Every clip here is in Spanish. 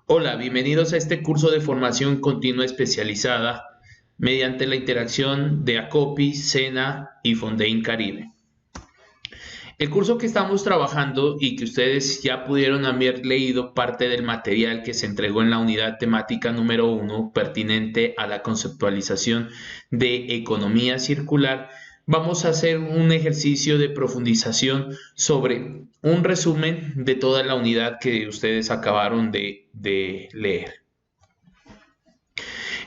Hola, bienvenidos a este curso de formación continua especializada mediante la interacción de Acopi, Sena y Fondein Caribe. El curso que estamos trabajando y que ustedes ya pudieron haber leído parte del material que se entregó en la unidad temática número 1 pertinente a la conceptualización de economía circular, vamos a hacer un ejercicio de profundización sobre un resumen de toda la unidad que ustedes acabaron de leer.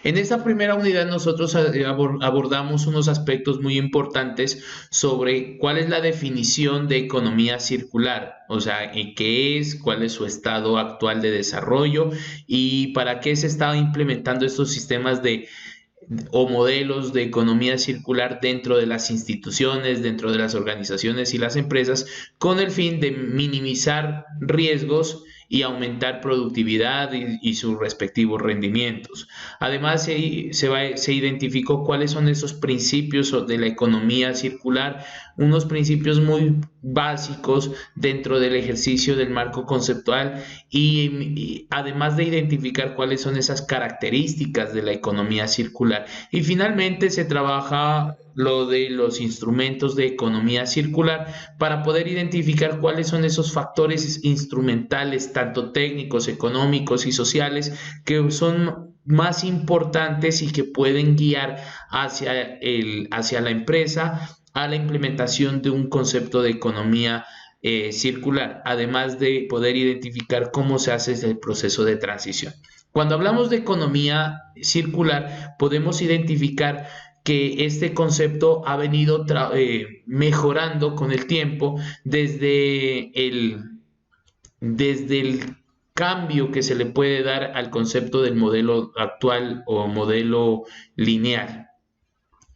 En esta primera unidad nosotros abordamos unos aspectos muy importantes sobre cuál es la definición de economía circular, o sea, qué es, cuál es su estado actual de desarrollo y para qué se están implementando estos sistemas o modelos de economía circular dentro de las instituciones, dentro de las organizaciones y las empresas, con el fin de minimizar riesgos y aumentar productividad y sus respectivos rendimientos. Además, se identificó cuáles son esos principios de la economía circular, unos principios muy básicos dentro del ejercicio del marco conceptual y además de identificar cuáles son esas características de la economía circular. Y finalmente se trabaja lo de los instrumentos de economía circular para poder identificar cuáles son esos factores instrumentales, tanto técnicos, económicos y sociales, que son más importantes y que pueden guiar hacia la empresa a la implementación de un concepto de economía circular, además de poder identificar cómo se hace el proceso de transición. Cuando hablamos de economía circular, podemos identificar que este concepto ha venido mejorando con el tiempo desde el cambio que se le puede dar al concepto del modelo actual o modelo lineal.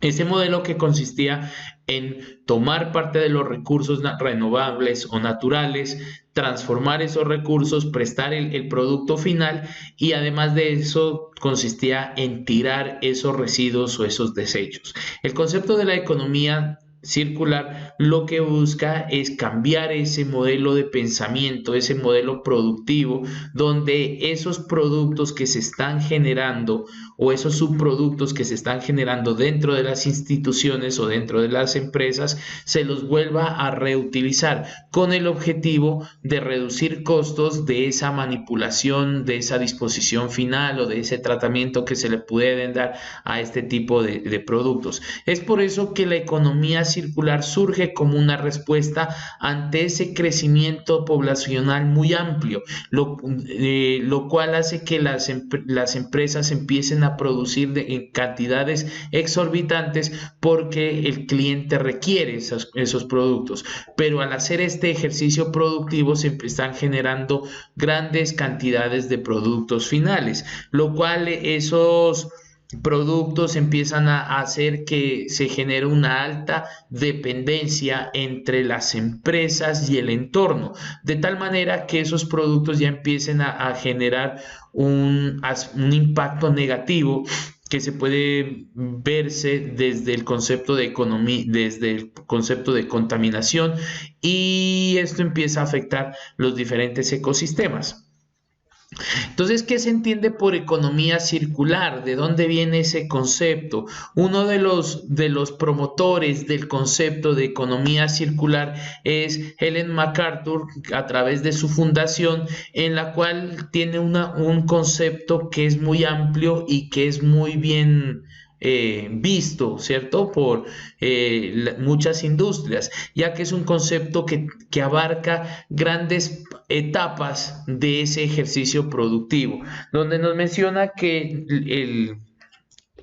Ese modelo que consistía en tomar parte de los recursos renovables o naturales, transformar esos recursos, prestar el producto final y además de eso consistía en tirar esos residuos o esos desechos. El concepto de la economía circular lo que busca es cambiar ese modelo de pensamiento, ese modelo productivo, donde esos productos que se están generando o esos subproductos que se están generando dentro de las instituciones o dentro de las empresas se los vuelva a reutilizar con el objetivo de reducir costos de esa manipulación, de esa disposición final o de ese tratamiento que se le pueden dar a este tipo de productos. Es por eso que la economía circular surge como una respuesta ante ese crecimiento poblacional muy amplio, lo cual hace que las empresas empiecen a producir en cantidades exorbitantes porque el cliente requiere esos productos. Pero al hacer este ejercicio productivo se están generando grandes cantidades de productos finales, lo cual esos productos empiezan a hacer que se genere una alta dependencia entre las empresas y el entorno, de tal manera que esos productos ya empiecen a generar un impacto negativo que se puede verse desde el concepto de economía, desde el concepto de contaminación, y esto empieza a afectar los diferentes ecosistemas. Entonces, ¿qué se entiende por economía circular? ¿De dónde viene ese concepto? Uno de los promotores del concepto de economía circular es Ellen MacArthur a través de su fundación, en la cual tiene un concepto que es muy amplio y que es muy bien visto, ¿cierto? Por muchas industrias, ya que es un concepto que abarca grandes etapas de ese ejercicio productivo, donde nos menciona que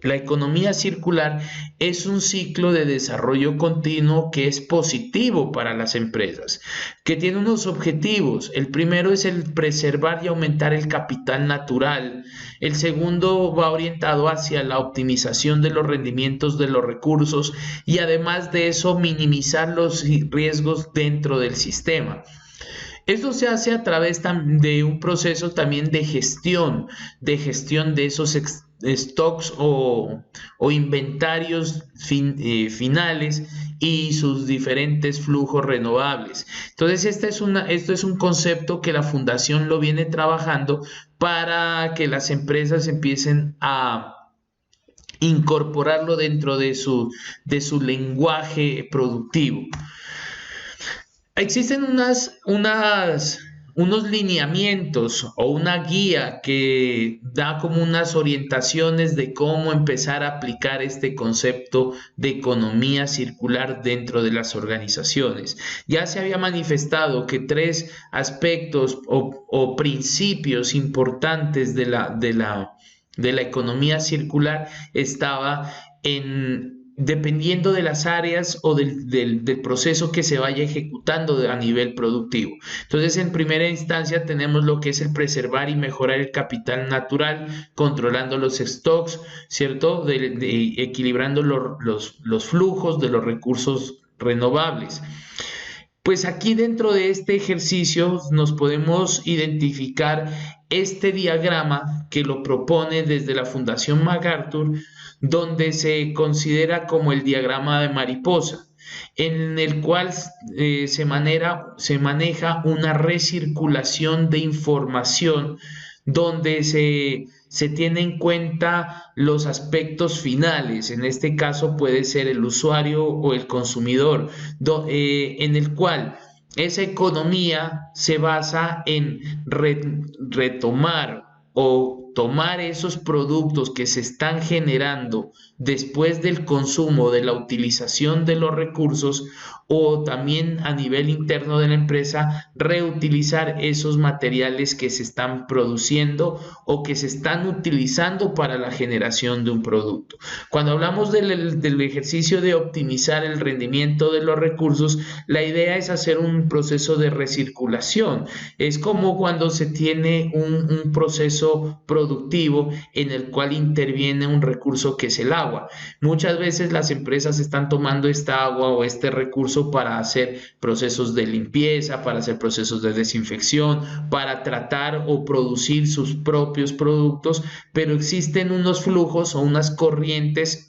la economía circular es un ciclo de desarrollo continuo que es positivo para las empresas, que tiene unos objetivos. El primero es el preservar y aumentar el capital natural. El segundo va orientado hacia la optimización de los rendimientos de los recursos y además de eso minimizar los riesgos dentro del sistema. Esto se hace a través de un proceso también de gestión de esos stocks o inventarios finales y sus diferentes flujos renovables. Entonces, esto es un concepto que la fundación lo viene trabajando para que las empresas empiecen a incorporarlo dentro de su lenguaje productivo. Existen unos lineamientos o una guía que da como unas orientaciones de cómo empezar a aplicar este concepto de economía circular dentro de las organizaciones. Ya se había manifestado que 3 aspectos o principios importantes de la economía circular estaba dependiendo de las áreas o del proceso que se vaya ejecutando a nivel productivo. Entonces, en primera instancia tenemos lo que es el preservar y mejorar el capital natural, controlando los stocks, ¿cierto? Equilibrando los flujos de los recursos renovables. Pues aquí dentro de este ejercicio nos podemos identificar este diagrama que lo propone desde la Fundación MacArthur, donde se considera como el diagrama de mariposa, en el cual se maneja una recirculación de información donde se tiene en cuenta los aspectos finales. En este caso puede ser el usuario o el consumidor, en el cual esa economía se basa en retomar o tomar esos productos que se están generando después del consumo, de la utilización de los recursos, o también a nivel interno de la empresa, reutilizar esos materiales que se están produciendo o que se están utilizando para la generación de un producto. Cuando hablamos del ejercicio de optimizar el rendimiento de los recursos, la idea es hacer un proceso de recirculación. Es como cuando se tiene un proceso productivo en el cual interviene un recurso que es el agua. Muchas veces las empresas están tomando esta agua o este recurso para hacer procesos de limpieza, para hacer procesos de desinfección, para tratar o producir sus propios productos, pero existen unos flujos o unas corrientes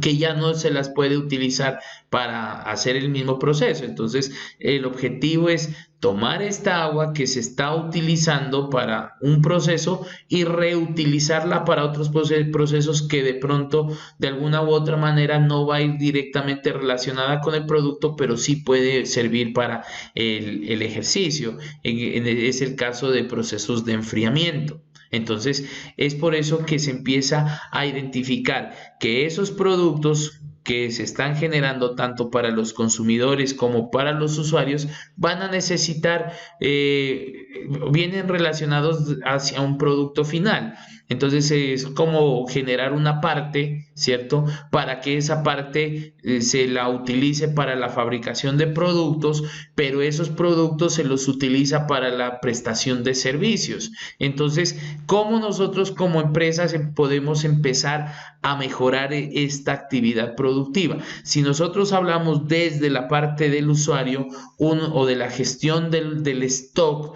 que ya no se las puede utilizar para hacer el mismo proceso. Entonces, el objetivo es tomar esta agua que se está utilizando para un proceso y reutilizarla para otros procesos que de pronto, de alguna u otra manera, no va a ir directamente relacionada con el producto, pero sí puede servir para el ejercicio. Es el caso de procesos de enfriamiento. Entonces, es por eso que se empieza a identificar que esos productos que se están generando tanto para los consumidores como para los usuarios van a necesitar, vienen relacionados hacia un producto final. Entonces es como generar una parte, ¿cierto? Para que esa parte se la utilice para la fabricación de productos, pero esos productos se los utiliza para la prestación de servicios. Entonces, ¿cómo nosotros como empresas podemos empezar a mejorar esta actividad productiva? Si nosotros hablamos desde la parte del usuario o de la gestión del stock,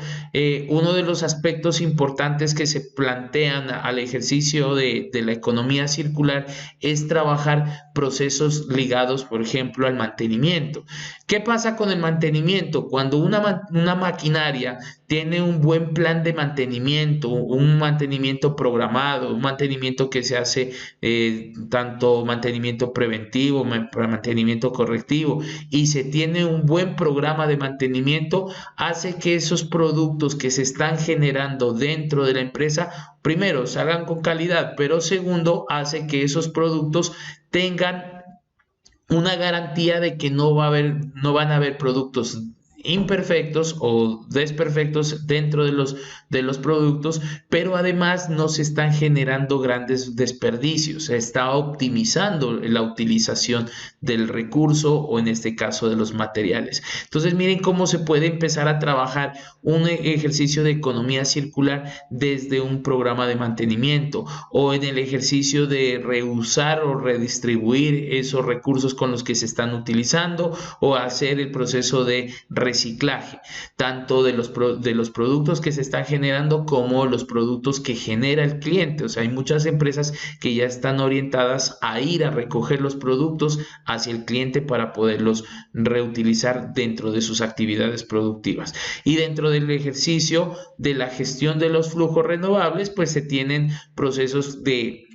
uno de los aspectos importantes que se plantean al ejercicio de la economía circular es trabajar procesos ligados, por ejemplo, al mantenimiento. ¿Qué pasa con el mantenimiento? Cuando una maquinaria tiene un buen plan de mantenimiento, un mantenimiento programado, un mantenimiento que se hace tanto mantenimiento preventivo, mantenimiento correctivo, y se tiene un buen programa de mantenimiento, hace que esos productos que se están generando dentro de la empresa, primero, salgan con calidad, pero segundo, hace que esos productos tengan una garantía de que no van a haber productos imperfectos o desperfectos dentro de los productos, pero además no se están generando grandes desperdicios, se está optimizando la utilización del recurso o en este caso de los materiales. Entonces miren cómo se puede empezar a trabajar un ejercicio de economía circular desde un programa de mantenimiento o en el ejercicio de reusar o redistribuir esos recursos con los que se están utilizando o hacer el proceso de reciclaje, tanto de los productos que se están generando como los productos que genera el cliente. O sea, hay muchas empresas que ya están orientadas a ir a recoger los productos hacia el cliente para poderlos reutilizar dentro de sus actividades productivas. Y dentro del ejercicio de la gestión de los flujos renovables, pues se tienen procesos de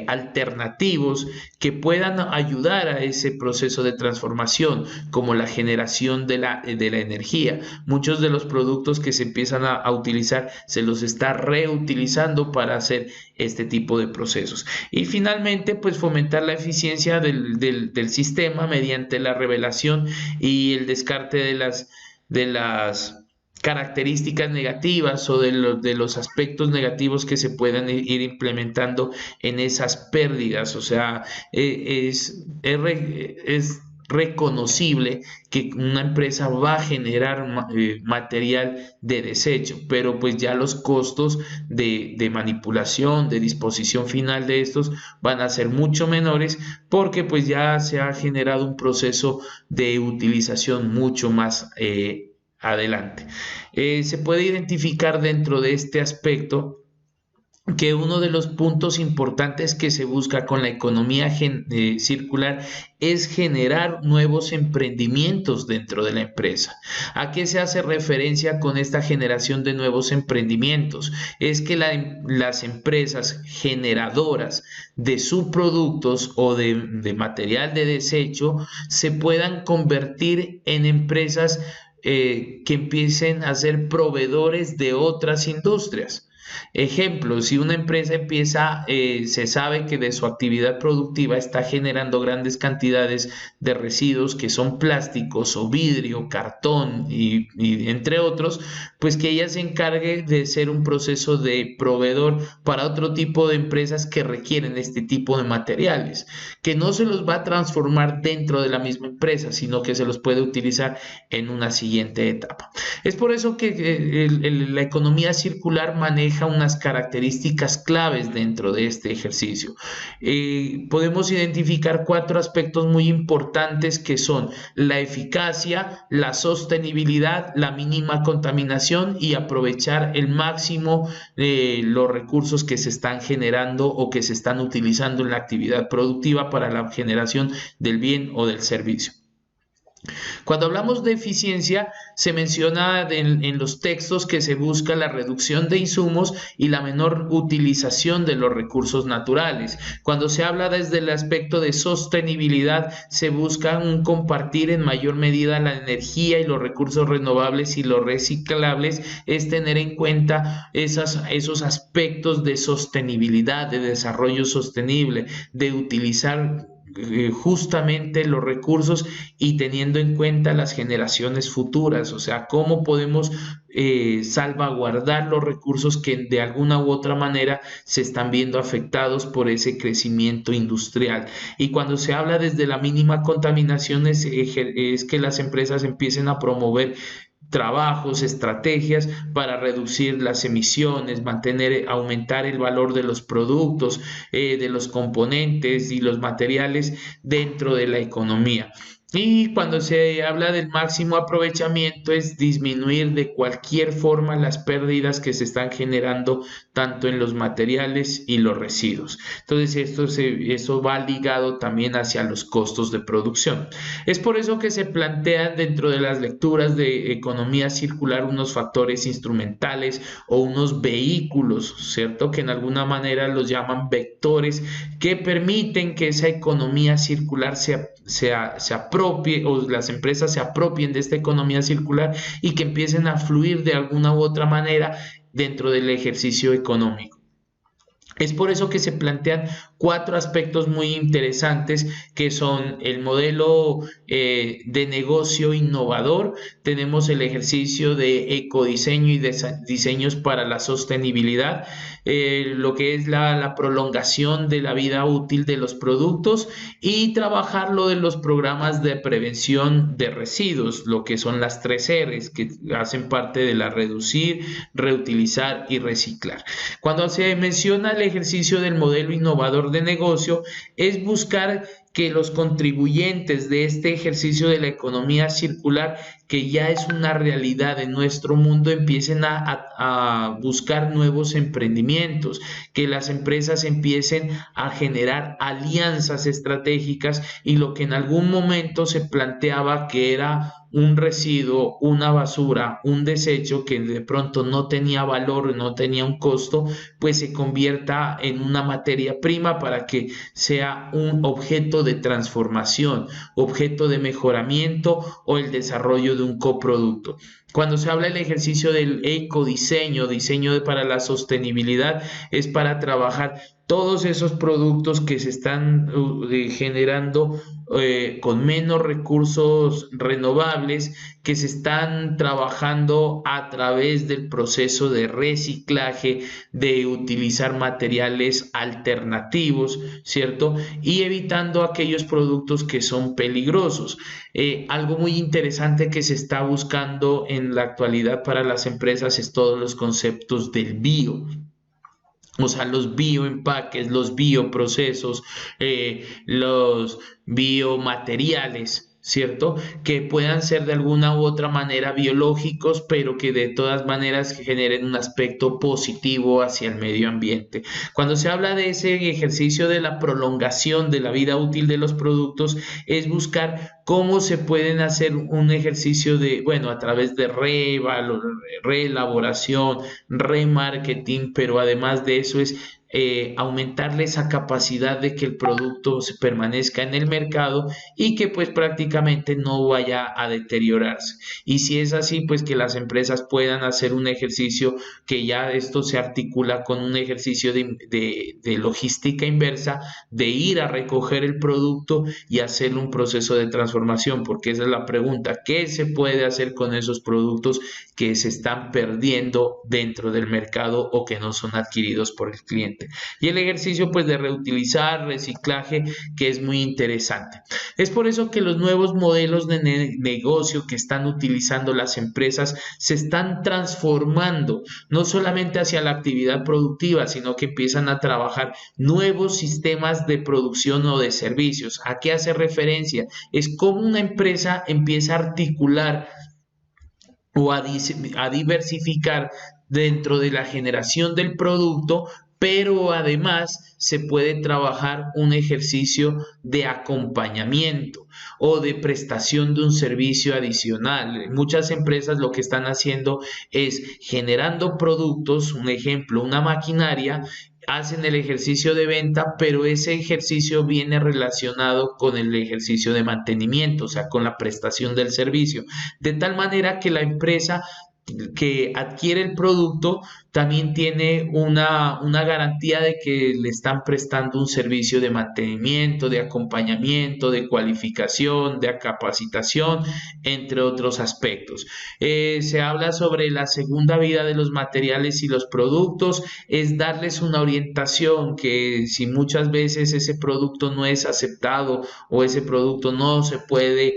alternativos que puedan ayudar a ese proceso de transformación, como la generación de la energía. Muchos de los productos que se empiezan a utilizar se los está reutilizando para hacer este tipo de procesos. Y finalmente, pues fomentar la eficiencia del sistema mediante la revelación y el descarte de las características negativas o de los aspectos negativos que se puedan ir implementando en esas pérdidas. O sea, es reconocible que una empresa va a generar material de desecho, pero pues ya los costos de manipulación, de disposición final de estos van a ser mucho menores, porque pues ya se ha generado un proceso de utilización mucho más adelante. Se puede identificar dentro de este aspecto que uno de los puntos importantes que se busca con la economía circular es generar nuevos emprendimientos dentro de la empresa. ¿A qué se hace referencia con esta generación de nuevos emprendimientos? Es que las empresas generadoras de subproductos o de material de desecho se puedan convertir en empresas que empiecen a ser proveedores de otras industrias. Ejemplo, si una empresa empieza, se sabe que de su actividad productiva está generando grandes cantidades de residuos que son plásticos o vidrio, cartón y entre otros, pues que ella se encargue de ser un proceso de proveedor para otro tipo de empresas que requieren este tipo de materiales, que no se los va a transformar dentro de la misma empresa, sino que se los puede utilizar en una siguiente etapa. Es por eso que la economía circular maneja unas características claves dentro de este ejercicio. Podemos identificar 4 aspectos muy importantes, que son la eficacia, la sostenibilidad, la mínima contaminación y aprovechar el máximo los recursos que se están generando o que se están utilizando en la actividad productiva para la generación del bien o del servicio. Cuando hablamos de eficiencia, se menciona en los textos que se busca la reducción de insumos y la menor utilización de los recursos naturales. Cuando se habla desde el aspecto de sostenibilidad, se busca un compartir en mayor medida la energía y los recursos renovables y los reciclables, es tener en cuenta esos aspectos de sostenibilidad, de desarrollo sostenible, de utilizar justamente los recursos y teniendo en cuenta las generaciones futuras. O sea, cómo podemos salvaguardar los recursos que de alguna u otra manera se están viendo afectados por ese crecimiento industrial. Y cuando se habla desde la mínima contaminación es que las empresas empiecen a promover trabajos, estrategias para reducir las emisiones, aumentar el valor de los productos, de los componentes y los materiales dentro de la economía. Y cuando se habla del máximo aprovechamiento es disminuir de cualquier forma las pérdidas que se están generando tanto en los materiales y los residuos. Entonces eso va ligado también hacia los costos de producción. Es por eso que se plantean dentro de las lecturas de economía circular unos factores instrumentales o unos vehículos, ¿cierto? Que en alguna manera los llaman vectores, que permiten que esa economía circular se apropie o las empresas se apropien de esta economía circular y que empiecen a fluir de alguna u otra manera dentro del ejercicio económico. Es por eso que se plantean 4 aspectos muy interesantes, que son el modelo de negocio innovador, tenemos el ejercicio de ecodiseño y diseños para la sostenibilidad, lo que es la prolongación de la vida útil de los productos y trabajar lo de los programas de prevención de residuos, lo que son las 3 R's, que hacen parte de la reducir, reutilizar y reciclar. Cuando se menciona el ejercicio del modelo innovador de negocio, es buscar que los contribuyentes de este ejercicio de la economía circular, que ya es una realidad en nuestro mundo, empiecen a buscar nuevos emprendimientos, que las empresas empiecen a generar alianzas estratégicas, y lo que en algún momento se planteaba que era un residuo, una basura, un desecho que de pronto no tenía valor, no tenía un costo, pues se convierta en una materia prima para que sea un objeto de transformación, objeto de mejoramiento o el desarrollo de un coproducto. Cuando se habla del ejercicio del ecodiseño, para la sostenibilidad, es para trabajar todos esos productos que se están generando con menos recursos renovables, que se están trabajando a través del proceso de reciclaje, de utilizar materiales alternativos, ¿cierto? Y evitando aquellos productos que son peligrosos. Algo muy interesante que se está buscando en la actualidad para las empresas es todos los conceptos del bio. O sea, los bioempaques, los bioprocesos, los biomateriales, ¿cierto? Que puedan ser de alguna u otra manera biológicos, pero que de todas maneras generen un aspecto positivo hacia el medio ambiente. Cuando se habla de ese ejercicio de la prolongación de la vida útil de los productos, es buscar cómo se pueden hacer un ejercicio de, bueno, a través de reelaboración, remarketing, pero además de eso es aumentarle esa capacidad de que el producto se permanezca en el mercado y que pues prácticamente no vaya a deteriorarse. Y si es así, pues que las empresas puedan hacer un ejercicio, que ya esto se articula con un ejercicio de logística inversa, de ir a recoger el producto y hacer un proceso de transformación, porque esa es la pregunta: ¿qué se puede hacer con esos productos que se están perdiendo dentro del mercado o que no son adquiridos por el cliente? Y el ejercicio pues de reutilizar, reciclaje, que es muy interesante. Es por eso que los nuevos modelos de negocio que están utilizando las empresas se están transformando, no solamente hacia la actividad productiva, sino que empiezan a trabajar nuevos sistemas de producción o de servicios. ¿A qué hace referencia? Es como una empresa empieza a articular o a diversificar dentro de la generación del producto, pero además se puede trabajar un ejercicio de acompañamiento o de prestación de un servicio adicional. Muchas empresas lo que están haciendo es generando productos, un ejemplo, una maquinaria, hacen el ejercicio de venta, pero ese ejercicio viene relacionado con el ejercicio de mantenimiento, o sea, con la prestación del servicio, de tal manera que la empresa que adquiere el producto también tiene una garantía de que le están prestando un servicio de mantenimiento, de acompañamiento, de cualificación, de capacitación, entre otros aspectos. Se habla sobre la segunda vida de los materiales y los productos, es darles una orientación, que si muchas veces ese producto no es aceptado o ese producto no se puede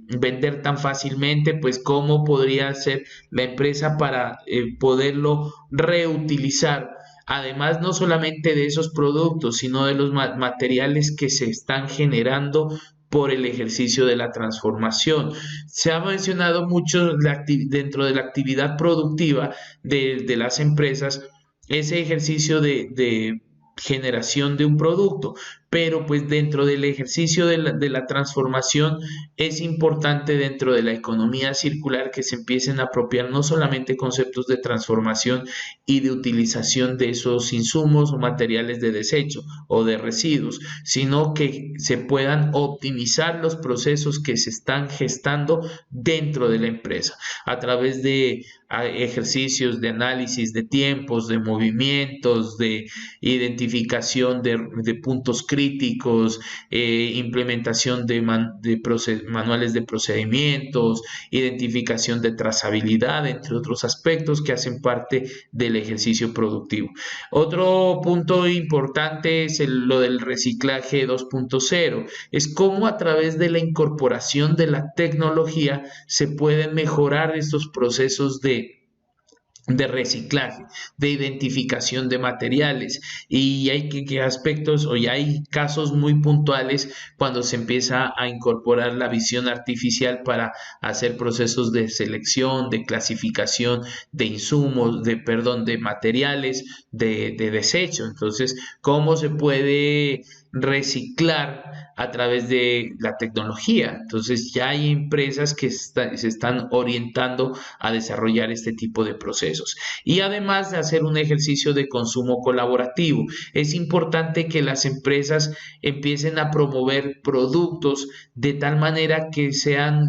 vender tan fácilmente, pues cómo podría ser la empresa para poderlo reutilizar. Además, no solamente de esos productos, sino de los materiales que se están generando por el ejercicio de la transformación. Se ha mencionado mucho dentro de la actividad productiva de las empresas ese ejercicio de generación de un producto, pero pues dentro del ejercicio de la transformación es importante, dentro de la economía circular, que se empiecen a apropiar no solamente conceptos de transformación y de utilización de esos insumos o materiales de desecho o de residuos, sino que se puedan optimizar los procesos que se están gestando dentro de la empresa a través de ejercicios de análisis de tiempos, de movimientos, de identificación de puntos críticos, implementación de manuales de procedimientos, identificación de trazabilidad, entre otros aspectos que hacen parte del ejercicio productivo. Otro punto importante es lo del reciclaje 2.0. Es cómo a través de la incorporación de la tecnología se pueden mejorar estos procesos de de reciclaje, de identificación de materiales, y hay que aspectos o ya hay casos muy puntuales cuando se empieza a incorporar la visión artificial para hacer procesos de selección, de clasificación de insumos, de materiales, de desecho. Entonces, ¿cómo se puede reciclar a través de la tecnología? Entonces, ya hay empresas que se están orientando a desarrollar este tipo de procesos. Y además de hacer un ejercicio de consumo colaborativo, es importante que las empresas empiecen a promover productos de tal manera que sean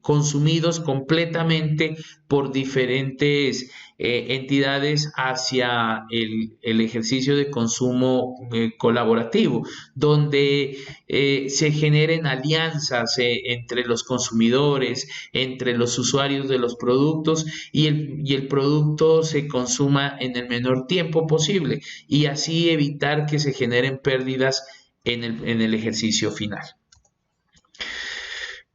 consumidos completamente por diferentes entidades hacia el ejercicio de consumo colaborativo, donde se generen alianzas entre los consumidores, entre los usuarios de los productos, y el producto se consuma en el menor tiempo posible, y así evitar que se generen pérdidas en el ejercicio final.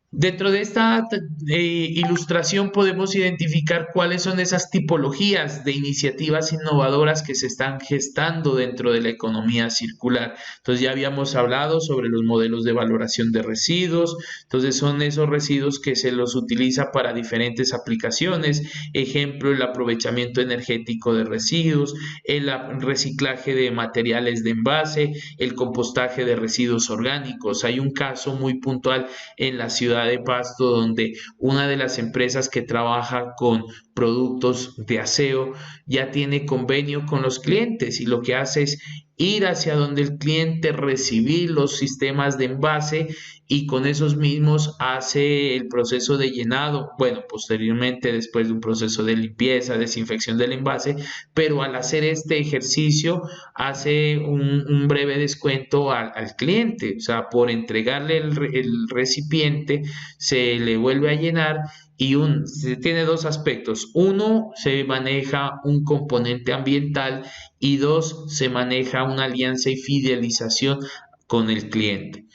Dentro de esta ilustración podemos identificar cuáles son esas tipologías de iniciativas innovadoras que se están gestando dentro de la economía circular. Entonces ya habíamos hablado sobre los modelos de valoración de residuos. Entonces son esos residuos que se los utiliza para diferentes aplicaciones. Ejemplo, el aprovechamiento energético de residuos, el reciclaje de materiales de envase, el compostaje de residuos orgánicos. Hay un caso muy puntual en la ciudad de Pasto, donde una de las empresas que trabaja con productos de aseo ya tiene convenio con los clientes, y lo que hace es ir hacia donde el cliente, recibir los sistemas de envase, y con esos mismos hace el proceso de llenado, bueno, posteriormente después de un proceso de limpieza, desinfección del envase, pero al hacer este ejercicio hace un breve descuento al cliente. O sea, por entregarle el recipiente se le vuelve a llenar, y se tiene dos aspectos. Uno, se maneja un componente ambiental, y dos, se maneja una alianza y fidelización con el cliente.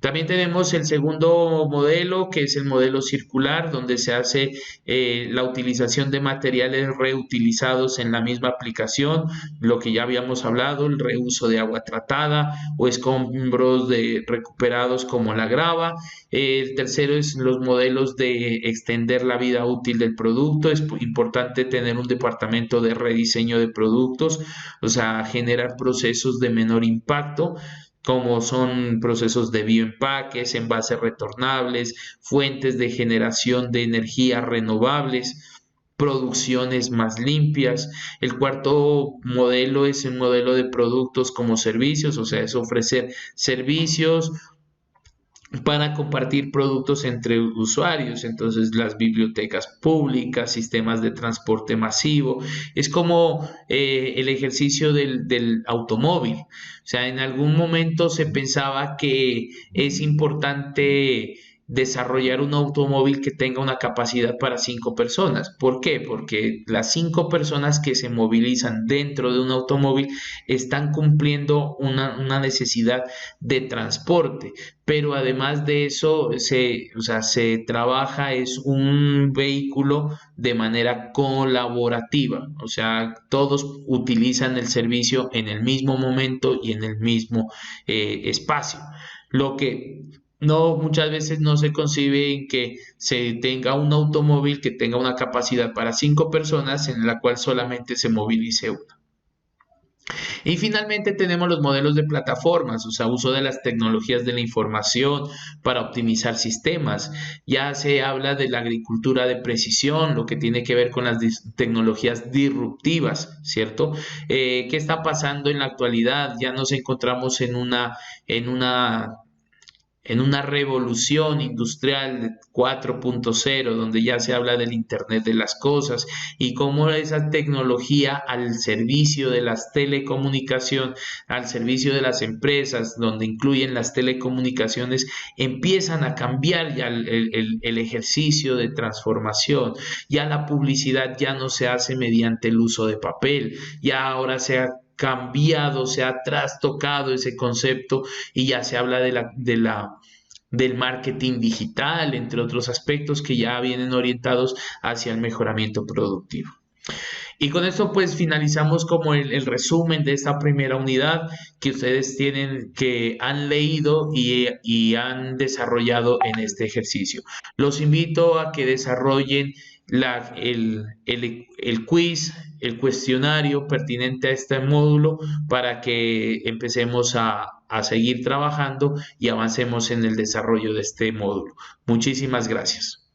También tenemos el segundo modelo, que es el modelo circular, donde se hace la utilización de materiales reutilizados en la misma aplicación, lo que ya habíamos hablado, el reuso de agua tratada o escombros recuperados como la grava. El tercero es los modelos de extender la vida útil del producto. Es importante tener un departamento de rediseño de productos, o sea, generar procesos de menor impacto, como son procesos de bioempaques, envases retornables, fuentes de generación de energía renovables, producciones más limpias. El cuarto modelo es el modelo de productos como servicios, o sea, es ofrecer servicios para compartir productos entre usuarios. Entonces, las bibliotecas públicas, sistemas de transporte masivo, es como el ejercicio del automóvil. O sea, en algún momento se pensaba que es importante desarrollar un automóvil que tenga una capacidad para 5 personas. ¿Por qué? Porque las 5 personas que se movilizan dentro de un automóvil están cumpliendo una necesidad de transporte, pero además de eso se trabaja, es un vehículo de manera colaborativa, o sea, todos utilizan el servicio en el mismo momento y en el mismo espacio. Lo que muchas veces no se concibe en que se tenga un automóvil que tenga una capacidad para 5 personas, en la cual solamente se movilice una. Y finalmente tenemos los modelos de plataformas, o sea, uso de las tecnologías de la información para optimizar sistemas. Ya se habla de la agricultura de precisión, lo que tiene que ver con las tecnologías disruptivas, ¿cierto? ¿Qué está pasando en la actualidad? Ya nos encontramos en una revolución industrial 4.0, donde ya se habla del Internet de las cosas, y cómo esa tecnología al servicio de las telecomunicaciones, al servicio de las empresas, donde incluyen las telecomunicaciones, empiezan a cambiar ya el ejercicio de transformación. Ya la publicidad ya no se hace mediante el uso de papel, ya ahora se ha cambiado, se ha trastocado ese concepto, y ya se habla del marketing digital, entre otros aspectos que ya vienen orientados hacia el mejoramiento productivo. Y con esto pues finalizamos como el resumen de esta primera unidad que ustedes tienen, que han leído y han desarrollado en este ejercicio. Los invito a que desarrollen el quiz, el cuestionario pertinente a este módulo para que empecemos a seguir trabajando y avancemos en el desarrollo de este módulo. Muchísimas gracias.